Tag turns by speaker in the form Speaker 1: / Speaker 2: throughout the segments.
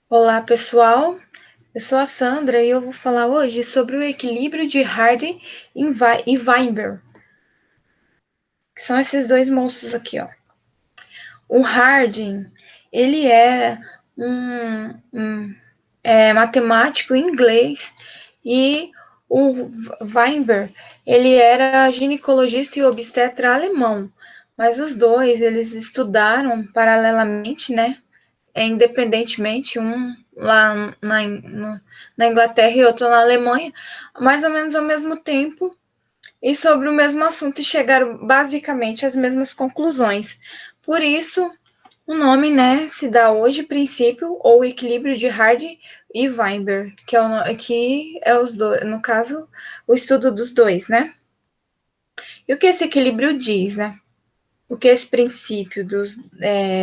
Speaker 1: Olá, pessoal. Eu sou a Sandra e eu vou falar hoje sobre o equilíbrio de Hardy e Weinberg, que são esses dois monstros aqui, ó. O Hardy, ele era um matemático inglês e o Weinberg, ele era ginecologista e obstetra alemão. Mas os dois, eles estudaram paralelamente, né? Independentemente, um lá na Inglaterra e outro na Alemanha, mais ou menos ao mesmo tempo, e sobre o mesmo assunto, e chegaram basicamente às mesmas conclusões. Por isso, o nome, né, se dá hoje princípio ou equilíbrio de Hardy e Weinberg, que é os dois, no caso, o estudo dos dois, né? E o que esse equilíbrio diz, né? O que esse princípio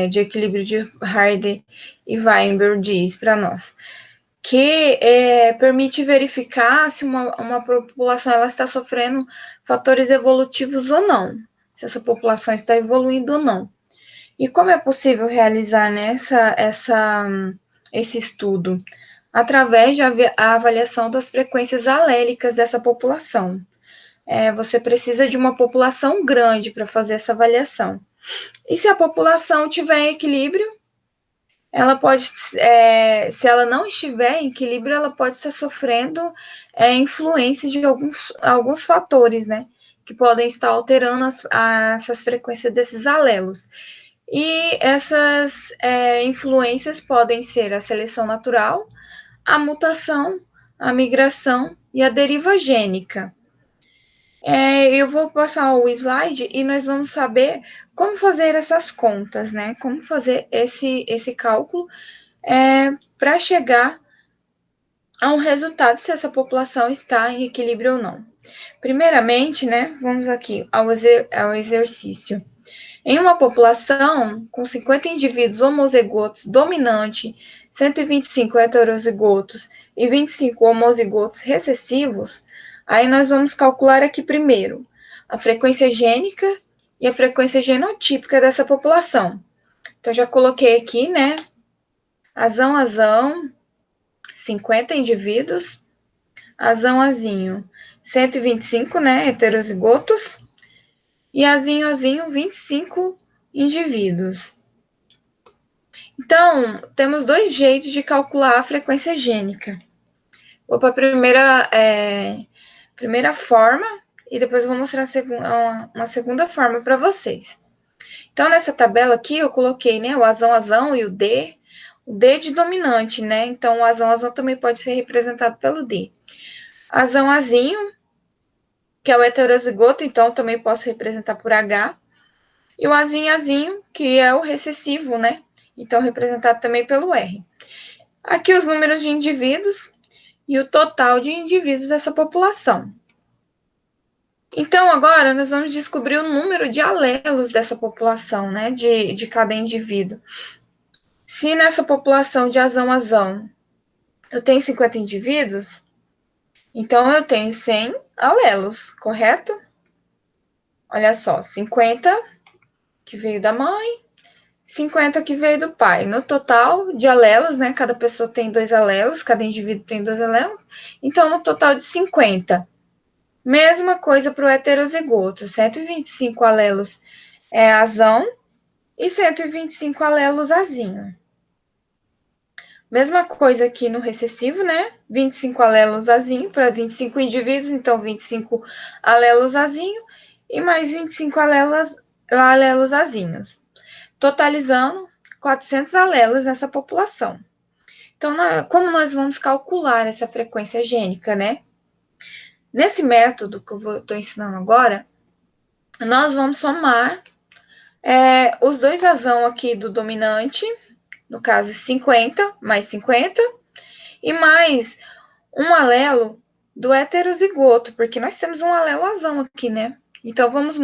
Speaker 1: de equilíbrio de Hardy e Weinberg diz para nós? Que permite verificar se uma população ela está sofrendo fatores evolutivos ou não, se essa população está evoluindo ou não. E como é possível realizar esse estudo? Através da avaliação das frequências alélicas dessa população. Você precisa de uma população grande para fazer essa avaliação. E se a população tiver em equilíbrio, ela pode, se ela não estiver em equilíbrio, ela pode estar sofrendo influência de alguns fatores, né? Que podem estar alterando essas frequências desses alelos. E essas influências podem ser a seleção natural, a mutação, a migração e a deriva gênica. Eu vou passar o slide e nós vamos saber como fazer essas contas, né? Como fazer esse cálculo para chegar a um resultado se essa população está em equilíbrio ou não. Primeiramente, né, vamos aqui ao exercício. Em uma população com 50 indivíduos homozigotos dominante, 125 heterozigotos e 25 homozigotos recessivos, aí nós vamos calcular aqui primeiro a frequência gênica e a frequência genotípica dessa população. Então, já coloquei aqui, né, azão, 50 indivíduos, azão, 125, né, heterozigotos, e azinho, 25 indivíduos. Então, temos dois jeitos de calcular a frequência gênica. Vou para a primeira forma e depois eu vou mostrar uma segunda forma para vocês. Então, nessa tabela aqui, eu coloquei, né, o azão e o D de dominante, né? Então, o azão também pode ser representado pelo D. Azinho, que é o heterozigoto, então também posso representar por H. E o azinho, que é o recessivo, né? Então, representado também pelo R. Aqui os números de indivíduos e o total de indivíduos dessa população. Então, agora nós vamos descobrir o número de alelos dessa população, né? De cada indivíduo. Se nessa população de azão eu tenho 50 indivíduos, então eu tenho 100 alelos, correto? Olha só, 50 que veio da mãe, 50 que veio do pai. No total de alelos, né? Cada pessoa tem 2 alelos, cada indivíduo tem 2 alelos. Então, no total de 50. Mesma coisa para o heterozigoto: 125 alelos azão e 125 alelos azinho. Mesma coisa aqui no recessivo, né? 25 alelos azinho para 25 indivíduos, então 25 alelos azinho e mais 25 alelos azinhos, totalizando 400 alelos nessa população. Então, como nós vamos calcular essa frequência gênica, né? Nesse método que eu estou ensinando agora, nós vamos somar os dois azão aqui do dominante, no caso 50 mais 50, e mais um alelo do heterozigoto, porque nós temos um alelo azão aqui, né? Então, vamos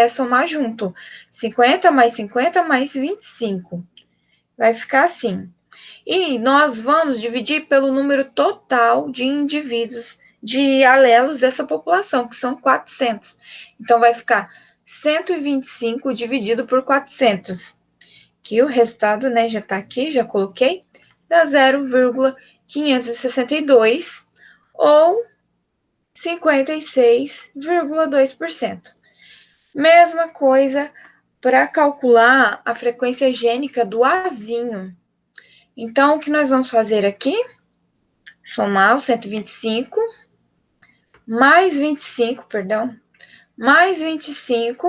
Speaker 1: somar junto. 50 mais 50 mais 25. Vai ficar assim. E nós vamos dividir pelo número total de indivíduos, de alelos dessa população, que são 400. Então, vai ficar 125 dividido por 400. Que o resultado, né, já está aqui, já coloquei. dá 0,562 ou 56,2%. Mesma coisa para calcular a frequência gênica do Azinho. Então, o que nós vamos fazer aqui? Somar o 125 mais 25, perdão, mais 25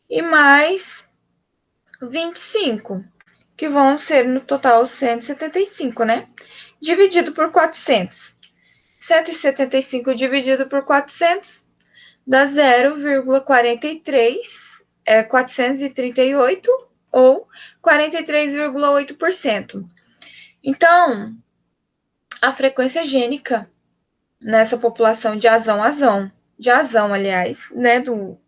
Speaker 1: e mais 25, que vão ser no total 175, né? Dividido por 400. 175 dividido por 400 dá 0,43, 438 ou 43,8%. Então, a frequência gênica nessa população de azão, aliás, né, do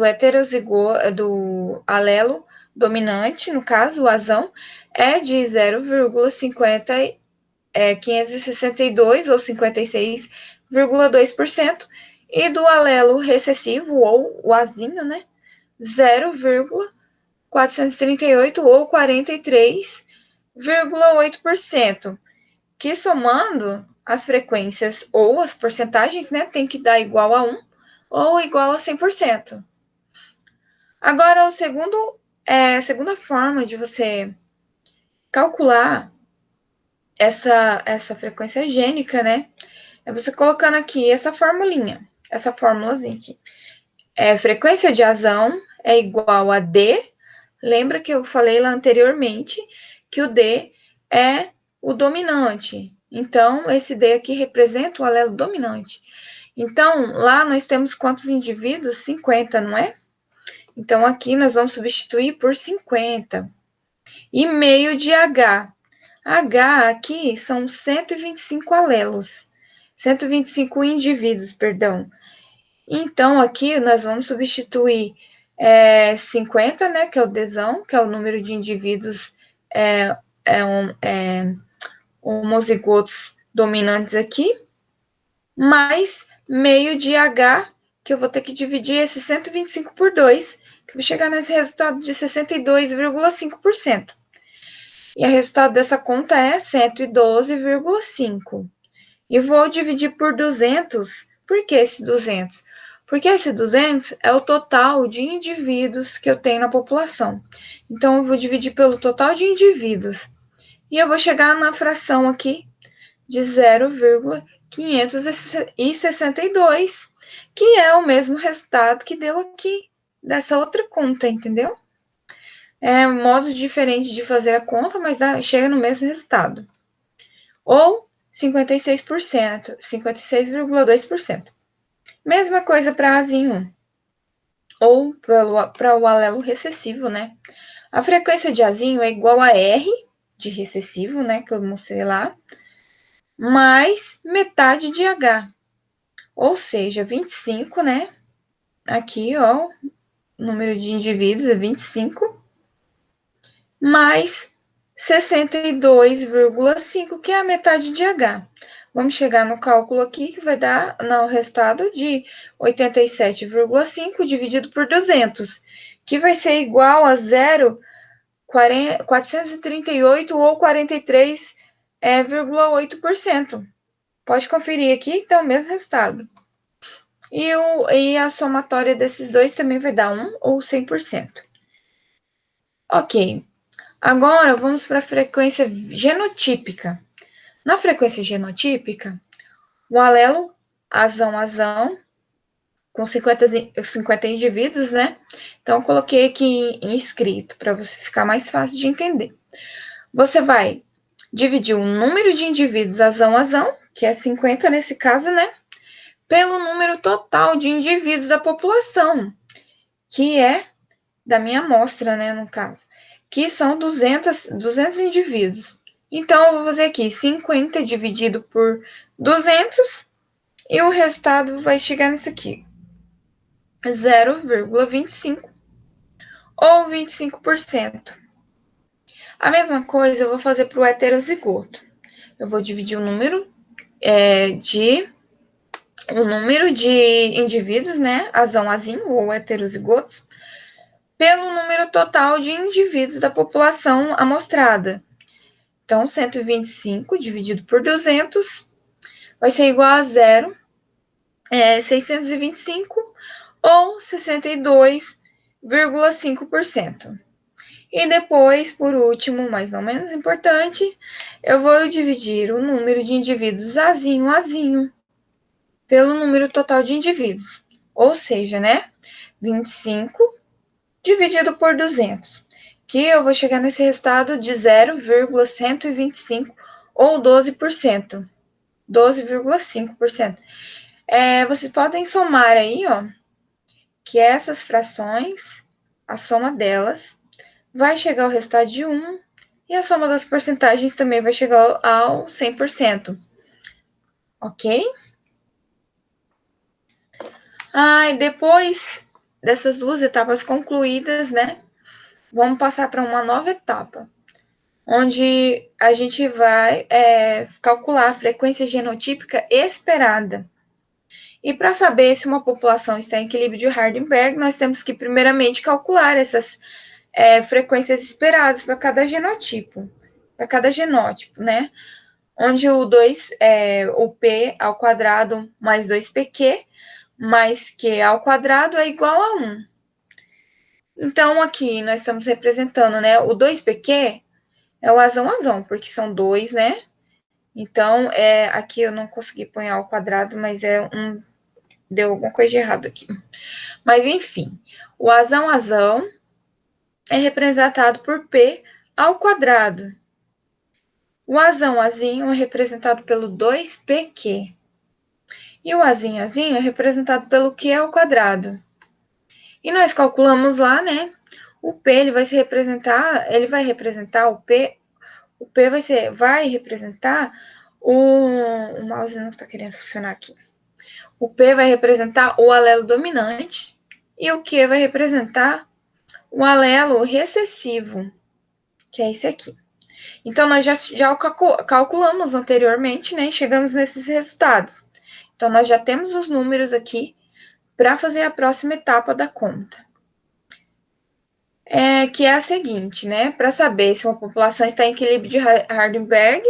Speaker 1: heterozigoto, do alelo dominante, no caso, o azão, é de 0,562 ou 56,2%, e do alelo recessivo, ou o azinho, né, 0,438 ou 43,8%, que somando as frequências ou as porcentagens, né, tem que dar igual a 1 ou igual a 100%. Agora, a segunda forma de você calcular essa frequência gênica, né, é você colocando aqui essa formulazinha aqui. Frequência de azão é igual a D. Lembra que eu falei lá anteriormente que o D é o dominante. Então, esse D aqui representa o alelo dominante. Então, lá nós temos quantos indivíduos? 50, não é? Então, aqui nós vamos substituir por 50. E meio de H. H aqui são 125 alelos. 125 indivíduos, perdão. Então, aqui nós vamos substituir 50, né, que é o Dzão, que é o número de indivíduos homozigotos dominantes aqui, mais meio de H, que eu vou ter que dividir esse 125 por 2, que eu vou chegar nesse resultado de 62,5%. E o resultado dessa conta é 112,5. E vou dividir por 200. Por que esse 200? Porque esse 200 é o total de indivíduos que eu tenho na população. Então, eu vou dividir pelo total de indivíduos. E eu vou chegar na fração aqui de 0,562, que é o mesmo resultado que deu aqui, dessa outra conta, entendeu? Modos diferentes de fazer a conta, mas chega no mesmo resultado. Ou 56%, 56,2%. Mesma coisa para Azinho, ou para o alelo recessivo, né? A frequência de Azinho é igual a R, de recessivo, né, que eu mostrei lá, mais metade de H. Ou seja, 25, né? Aqui, ó, o número de indivíduos é 25, mais 62,5, que é a metade de H. Vamos chegar no cálculo aqui, que vai dar o resultado de 87,5 dividido por 200, que vai ser igual a 0,438 ou 43,8%. Pode conferir aqui que dá o mesmo resultado. E a somatória desses dois também vai dar 1 ou 100%. Ok. Agora, vamos para a frequência genotípica. Na frequência genotípica, o alelo azão, com 50 indivíduos, né? Então, eu coloquei aqui em escrito, para você ficar mais fácil de entender. Você vai dividir o número de indivíduos azão, que é 50 nesse caso, né? Pelo número total de indivíduos da população, que é da minha amostra, né, no caso, que são 200 indivíduos. Então, eu vou fazer aqui 50 dividido por 200 e o resultado vai chegar nisso aqui, 0,25 ou 25%. A mesma coisa eu vou fazer para o heterozigoto. Eu vou dividir o número de indivíduos, né, azinho ou heterozigotos, pelo número total de indivíduos da população amostrada. Então, 125 dividido por 200 vai ser igual a 0,625 ou 62,5%. E depois, por último, mas não menos importante, eu vou dividir o número de indivíduos azinho pelo número total de indivíduos. Ou seja, né? 25 dividido por 200, que eu vou chegar nesse resultado de 0,125 ou 12%. 12,5%. Vocês podem somar aí, ó, que essas frações, a soma delas, vai chegar ao resultado de 1, e a soma das porcentagens também vai chegar ao 100%. Ok? E depois dessas duas etapas concluídas, né? Vamos passar para uma nova etapa, onde a gente vai calcular a frequência genotípica esperada. E para saber se uma população está em equilíbrio de Hardenberg, nós temos que, primeiramente, calcular essas frequências esperadas para cada genótipo, né? Onde o P ao quadrado mais 2pq mais Q ao quadrado é igual a 1. Então, aqui nós estamos representando, né? O 2pq é o azão, porque são 2, né? Então, aqui eu não consegui pôr ao quadrado, mas deu alguma coisa de errado aqui. Mas, enfim, o azão é representado por P ao quadrado. O azinho é representado pelo 2pq. E o azinho é representado pelo Q ao quadrado. E nós calculamos lá, né? O P ele vai representar o P vai representar o mouse não está querendo funcionar aqui. O P vai representar o alelo dominante e o Q vai representar o alelo recessivo, que é esse aqui. Então, nós já calculamos anteriormente, né? E chegamos nesses resultados. Então, nós já temos os números aqui para fazer a próxima etapa da conta. Que é a seguinte, né? Para saber se uma população está em equilíbrio de Hardenberg,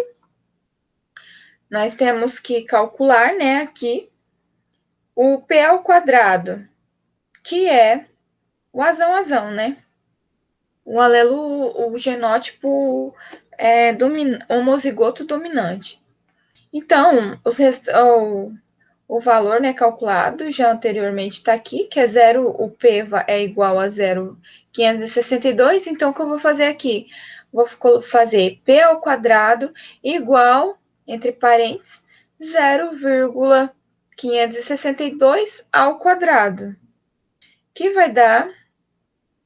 Speaker 1: nós temos que calcular, né, aqui o P ao quadrado, que é o azão, né? O alelo, o genótipo homozigoto dominante. Então, o valor, né, calculado já anteriormente está aqui, que é 0, o P é igual a 0,562. Então, o que eu vou fazer aqui? Vou fazer P ao quadrado igual, entre parênteses, 0,562 ao quadrado, que vai dar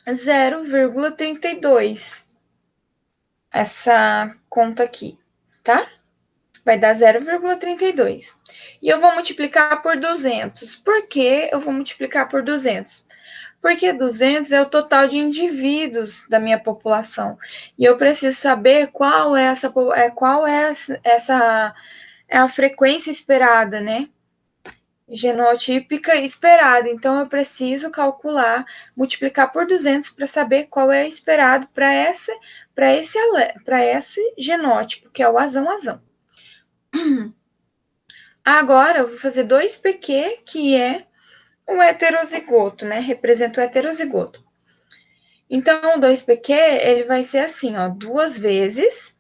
Speaker 1: 0,32. Essa conta aqui, tá? Vai dar 0,32. E eu vou multiplicar por 200. Por que eu vou multiplicar por 200? Porque 200 é o total de indivíduos da minha população. E eu preciso saber qual é a frequência esperada, né? Genotípica esperada. Então, eu preciso calcular, multiplicar por 200 para saber qual é esperado para esse genótipo, que é o azão. Agora, eu vou fazer 2pq, que é o heterozigoto, né? Representa o heterozigoto. Então, o 2pq, ele vai ser assim, ó, 2 vezes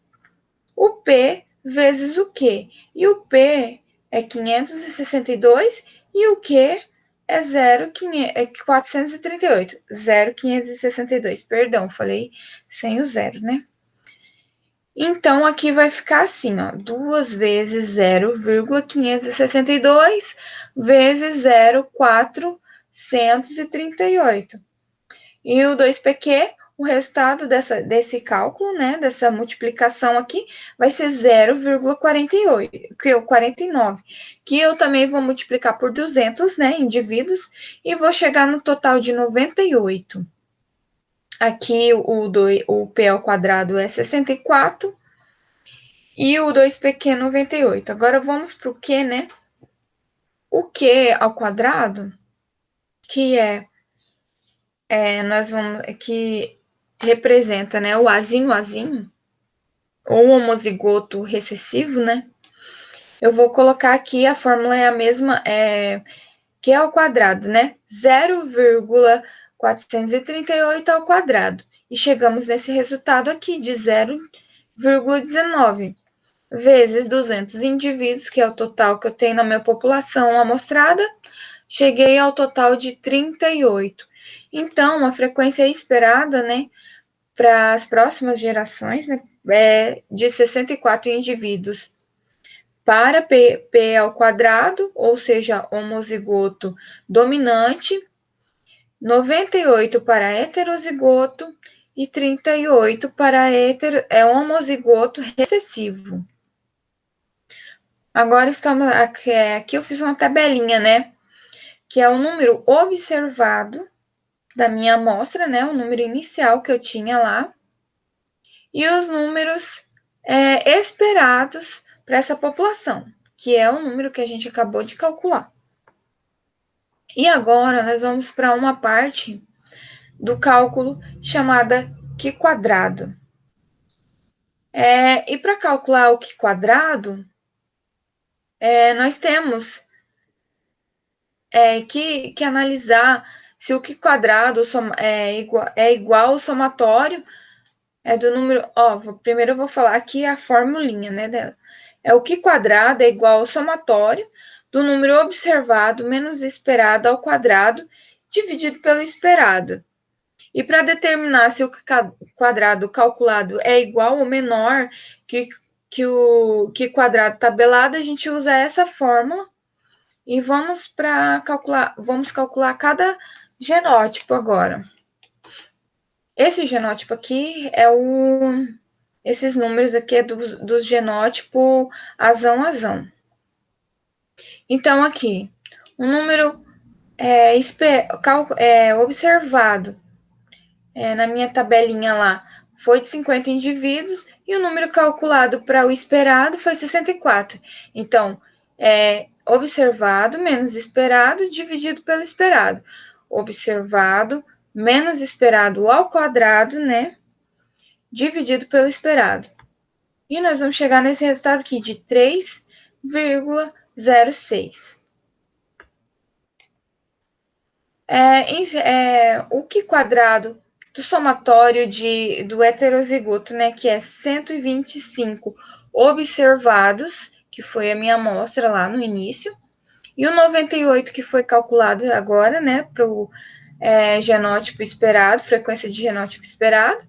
Speaker 1: o P vezes o Q. E o P é 562 e o Q é 438. 0,562, perdão, falei sem o zero, né? Então, aqui vai ficar assim, ó, 2 vezes 0,562 vezes 0,438. E o 2pq, o resultado desse cálculo, né, dessa multiplicação aqui, vai ser 0,49, que eu também vou multiplicar por 200, né, indivíduos, e vou chegar no total de 98. Aqui o P ao quadrado é 64, e o 2pq 98. Agora vamos para o Q, né? O Q ao quadrado, que que representa, né, o azinho, ou homozigoto recessivo, né? Eu vou colocar aqui, a fórmula é a mesma, Q ao quadrado, né? 0,438 ao quadrado. E chegamos nesse resultado aqui de 0,19 vezes 200 indivíduos, que é o total que eu tenho na minha população amostrada, cheguei ao total de 38. Então, a frequência esperada, né, para as próximas gerações, né, é de 64 indivíduos para P ao quadrado, ou seja, homozigoto dominante, 98 para heterozigoto e 38 para homozigoto recessivo. Agora estamos aqui eu fiz uma tabelinha, né? Que é o número observado da minha amostra, né? O número inicial que eu tinha lá. E os números esperados para essa população, que é o número que a gente acabou de calcular. E agora nós vamos para uma parte do cálculo chamada Q quadrado. E para calcular o Q quadrado, nós temos que analisar se o Q quadrado é igual ao somatório do número. Primeiro eu vou falar aqui a formulinha, né, dela. O Q quadrado é igual ao somatório do número observado menos esperado ao quadrado dividido pelo esperado. E para determinar se o quadrado calculado é igual ou menor que o Q quadrado tabelado, a gente usa essa fórmula e vamos calcular cada genótipo agora. Esse genótipo aqui esses números aqui é do genótipo azão. Então, aqui, o número observado na minha tabelinha lá foi de 50 indivíduos e o número calculado para o esperado foi 64. Então, observado menos esperado dividido pelo esperado. Observado menos esperado ao quadrado, né? Dividido pelo esperado. E nós vamos chegar nesse resultado aqui de 3,06. O Q quadrado do somatório do heterozigoto, né, que é 125 observados, que foi a minha amostra lá no início, e o 98 que foi calculado agora, né, para o genótipo esperado, frequência de genótipo esperado,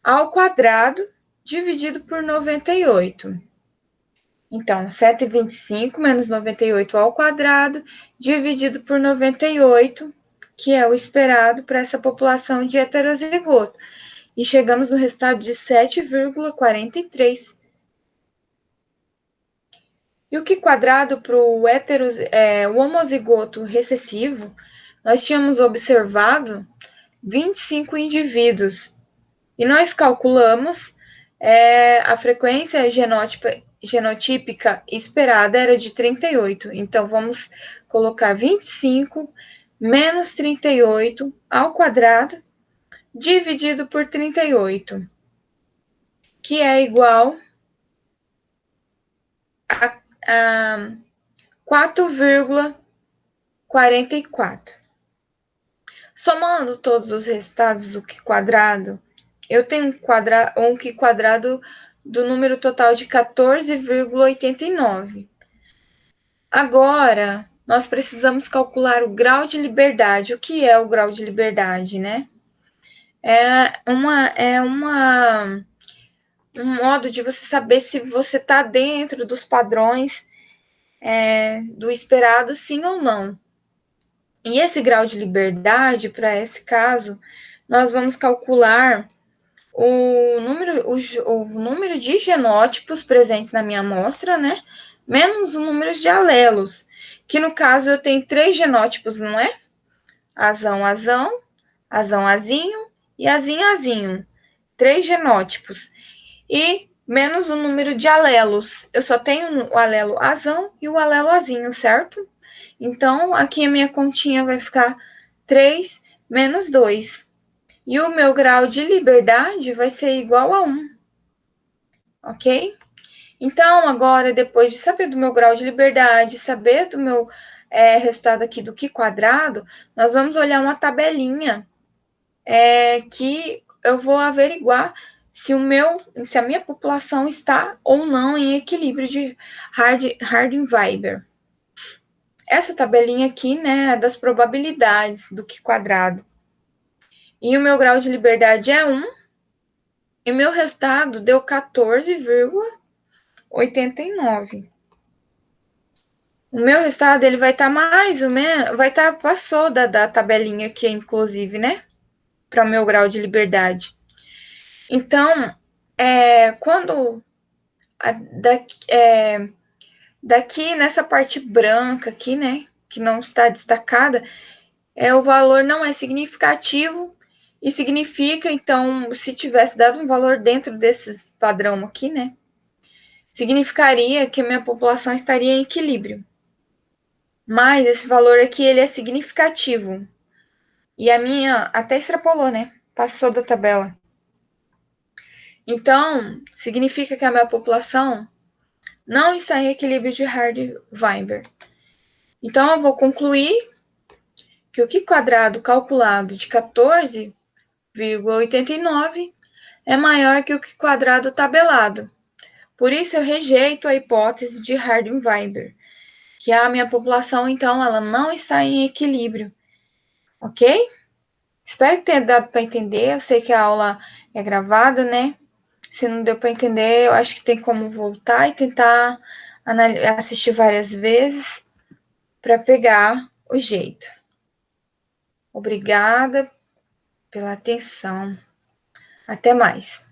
Speaker 1: ao quadrado dividido por 98. Então, 125 menos 98 ao quadrado dividido por 98, que é o esperado para essa população de heterozigoto. E chegamos no resultado de 7,43. E o Q quadrado para o homozigoto recessivo, nós tínhamos observado 25 indivíduos. E nós calculamos a frequência genotípica esperada era de 38. Então, vamos colocar 25 menos 38 ao quadrado dividido por 38, que é igual a 4,44. Somando todos os resultados do Q quadrado, eu tenho um Q quadrado do número total de 14,89. Agora, nós precisamos calcular o grau de liberdade. O que é o grau de liberdade, né? Um modo de você saber se você está dentro dos padrões do esperado, sim ou não. E esse grau de liberdade, para esse caso, nós vamos calcular o número de genótipos presentes na minha amostra, né? Menos o número de alelos, que no caso eu tenho 3 genótipos, não é? Azão, azinho e azinho. 3 genótipos. E menos o número de alelos. Eu só tenho o alelo azão e o alelo azinho, certo? Então, aqui a minha continha vai ficar 3 menos 2. E o meu grau de liberdade vai ser igual a 1. ok? Então, agora, depois de saber do meu grau de liberdade, saber do meu resultado aqui do Q quadrado, nós vamos olhar uma tabelinha que eu vou averiguar se a minha população está ou não em equilíbrio de Hardy-Weber. Essa tabelinha aqui, né, é das probabilidades do Q quadrado. E o meu grau de liberdade é 1, e meu resultado deu 14,89. O meu resultado ele vai estar mais ou menos, passou da tabelinha aqui, inclusive, né? Para o meu grau de liberdade. Então, quando daqui nessa parte branca aqui, né? Que não está destacada, o valor não é significativo e significa, então, se tivesse dado um valor dentro desse padrão aqui, né? Significaria que a minha população estaria em equilíbrio. Mas esse valor aqui, ele é significativo. E a minha até extrapolou, né? Passou da tabela. Então, significa que a minha população não está em equilíbrio de Hardy-Weinberg. Então, eu vou concluir que o Q quadrado calculado de 14,89 é maior que o Q quadrado tabelado. Por isso, eu rejeito a hipótese de Hardy-Weinberg, que a minha população, então, ela não está em equilíbrio. Ok? Espero que tenha dado para entender. Eu sei que a aula é gravada, né? Se não deu para entender, eu acho que tem como voltar e tentar assistir várias vezes para pegar o jeito. Obrigada pela atenção. Até mais.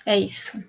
Speaker 1: É isso.